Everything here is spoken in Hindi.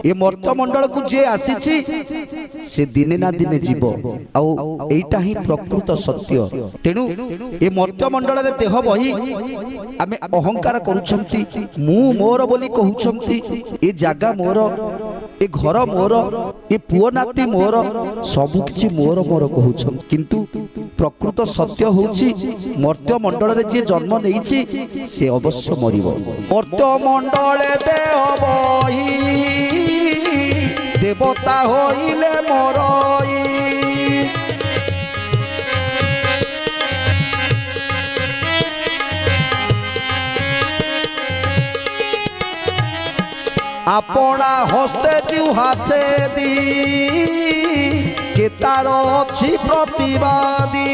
ए मर्त्यमंडल को जे आसीछि से दिने ना दिने जीव आउ एटा ही प्रकृत सत्य। तेणु ए मर्त्यमंडल रे देह बही आमे अहंकार करूछंती मु मोर बोली कहउछंती ए जागा मोर ए घर मोर ए पुओ नाती मोर सब किछि मोर मोर कहउछन किंतु प्रकृत सत्य होउछि मर्त्यमंडल रे जे जन्म नेइछि से अवश्य मरिबो। मर्त्यमंडल देह बही देवता होइले मरई अपना हस्ते जुहा छेदी के तार अछि प्रतिवादी